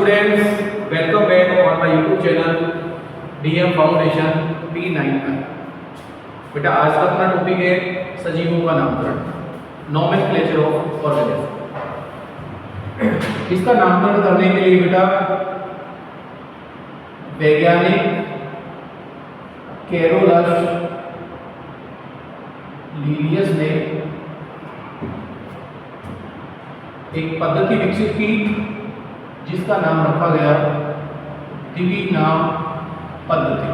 students, welcome back on my YouTube channel DM Foundation P9। बेटा आज का अपना टॉपिक है सजीवों का नामकरण, नोमेनक्लेचर ऑफ ऑर्गेनिज्म। इसका नामकरण करने के लिए बेटा वैज्ञानिक कैरोलस लीनियस ने एक पद्धति विकसित की जिसका नाम रखा गया द्विनाम पद्धति।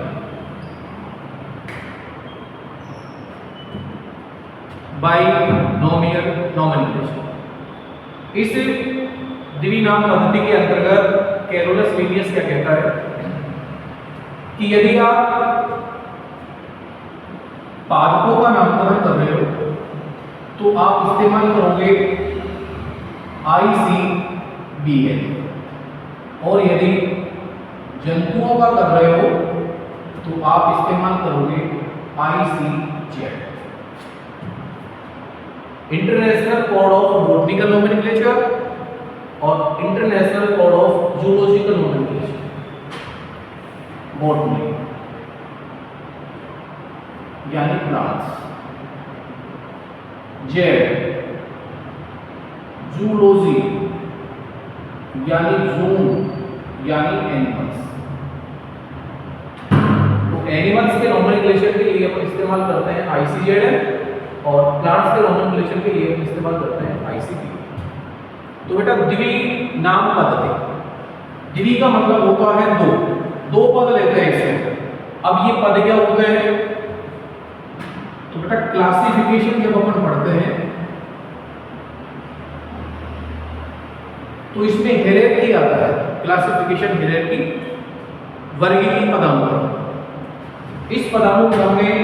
Binomial nomenclature. इस द्विनाम पद्धति के अंतर्गत कैरोलस लीनियस क्या कहता है कि यदि आप पादपों का नामकरण कर रहे हो तो आप इस्तेमाल करोगे ICBL, और यदि जंतुओं का कर रहे हो तो आप इस्तेमाल करोगे ICZ, international code of botanical nomenclature और international code of zoological nomenclature. Botany यानी प्लांट्स, जेड जूलॉजी यानी जून यानी एनिमल्स। तो एनिमल्स के नोमेनक्लेचर के लिए अपन इस्तेमाल करते हैं ICZ और प्लांट्स के नोमेनक्लेचर के लिए अपन इस्तेमाल करते हैं ICBL। तो बेटा द्विनाम पद्धति, द्वि का मतलब होता है दो पद लेते हैं इससे। अब ये पद क्या होते हैं? तो बेटा क्लासिफिकेशन जब अपन पढ़ते हैं तो इसमें हायरार्की आता है, क्लासिफिकेशन हायरार्की, वर्गीकृत पदानुक्रम। इस पदानुक्रम में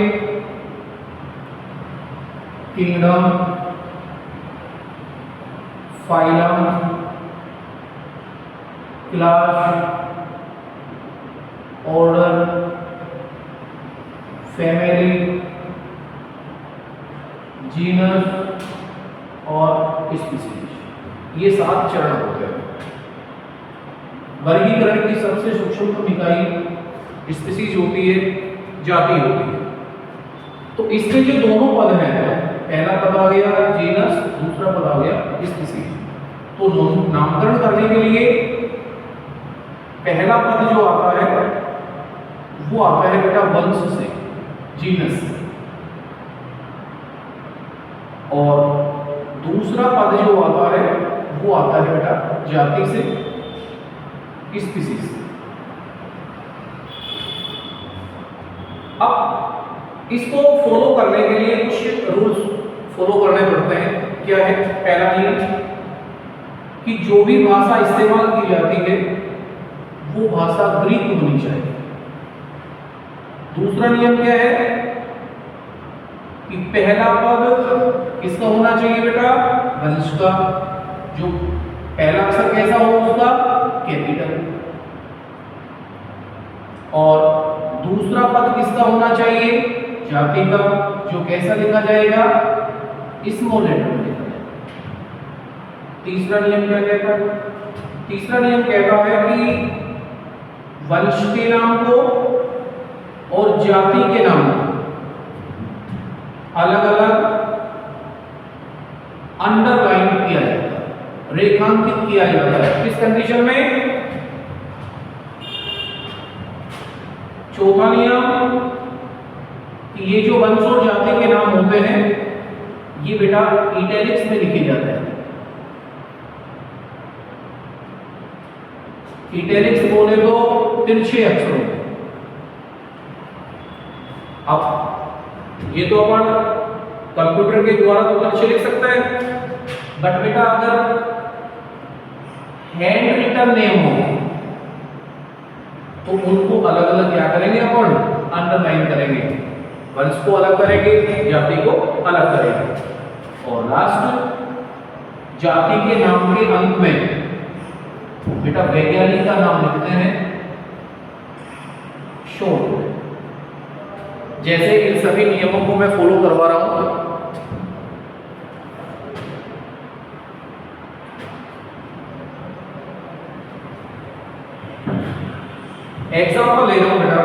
kingdom, phylum, class, order, family, genus और स्पीशीज, ये 7 चरण होते हैं। वर्गीकरण की सबसे सूक्ष्म इकाई स्पीशीज होती है, जाति होती है। तो इसमें जो दोनों पद हैं, पहला पद आ गया जीनस, दूसरा पद आ गया स्पीशीज। तो नामकरण करने के लिए पहला पद जो आता है वो आता है बेटा वंश से, जीनस से, और दूसरा पद जो आता है वो आता है बेटा जाति से, स्पीशीज से। अब इसको फॉलो करने के लिए कुछ रूल्स फॉलो करने पड़ते हैं। क्या है? पहला नियम कि जो भी भाषा इस्तेमाल की जाती है वो भाषा ग्रीक होनी चाहिए। दूसरा नियम क्या है कि पहला पद किसका होना चाहिए बेटा? वंश का। जो पहला अक्षर कैसा हो उसका? कैपिटल। और दूसरा पद किसका होना चाहिए? जाति का। जो कैसा लिखा जाएगा? स्मॉल लेटर में लिखा जाएगा। तीसरा नियम क्या कहता है? तीसरा नियम कहता है कि वंश के नाम को और जाति के नाम को अलग अलग अंडरलाइन किया जाता है, रेखांकित किया जाता है। किस कंडीशन में? चौथा नियम कि ये जो वंश और जाति के नाम होते हैं ये बेटा इटैलिक्स में लिखे जाते हैं। इटैलिक्स बोले तो तिरछे अक्षरों में। अब ये तो अपन कंप्यूटर के द्वारा तो तिरछे लिख सकते हैं, बट बेटा अगर हैंड रिटन नेम हो तो उनको अलग अलग क्या करेंगे? अपन अंडरलाइन करेंगे, वंश को अलग करेंगे, जाति को अलग करेंगे। और लास्ट जाति के नाम के अंत में बेटा वैज्ञानिक का नाम लिखते हैं शोध। जैसे इन सभी नियमों को मैं फॉलो करवा रहा हूं। एग्जाम्पल ले रहा हूं बेटा,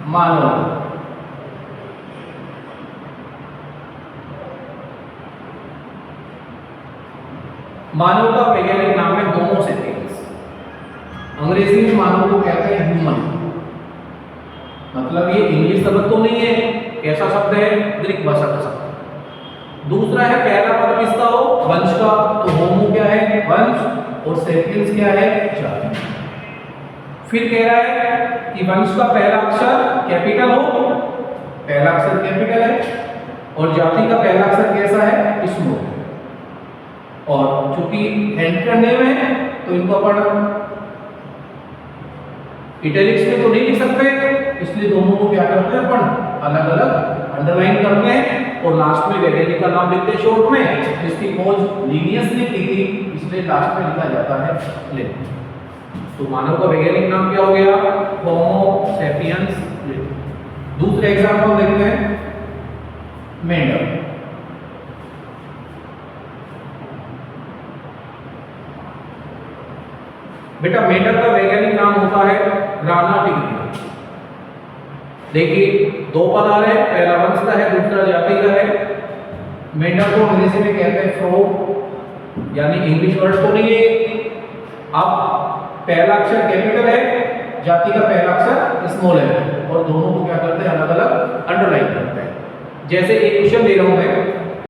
मानव। मानव का वैज्ञानिक नाम है होमो सेपियंस। अंग्रेजी में मानव को कहते हैं ह्यूमन। मतलब ये इंग्लिश शब्द तो नहीं है, कैसा शब्द है? ग्रीक भाषा का शब्द। दूसरा है पहला पद किसका हो? वंश का। तो होमो क्या है? वंश। और सेपियंस क्या है? जाति। फिर कह रहा है कि वंश का पहला अक्षर कैपिटल हो, पहला अक्षर कैपिटल है, और जाति का पहला अक्षर कैसा है? स्मॉल। और चूंकि एंटर नेम है तो इनको अपन इटैलिक्स में तो नहीं लिख सकते, इसलिए दोनों को क्या करते हैं अपन? अलग अलग अंडरलाइन करते हैं और लास्ट में वैज्ञानिक का नाम लिखते हैं शॉर्ट में, जिसकी खोज लीनियस ने की थी, इसलिए लास्ट में लिखा जाता है ले। तो मानव का वैज्ञानिक नाम क्या हो गया? होमो सेपियंस ले। दूसरे एग्जांपल देखते हैं, मेंडल। बेटा मेंडल का वैज्ञानिक नाम होता है राना टिग्रिन। देखिए दो पद आ रहे हैं, पहला वंश का है, दूसरा जाति का है। मेंडल को अंग्रेजी में कहते हैं फ्रो, यानी इंग्लिश वर्ड तो नहीं है। अब पहला अक्षर कैपिटल है, जाति का पहला अक्षर स्मॉल है, और दोनों को क्या करते हैं? अलग अलग अंडरलाइन करते हैं। जैसे एक क्वेश्चन दे रहा हूं मैं,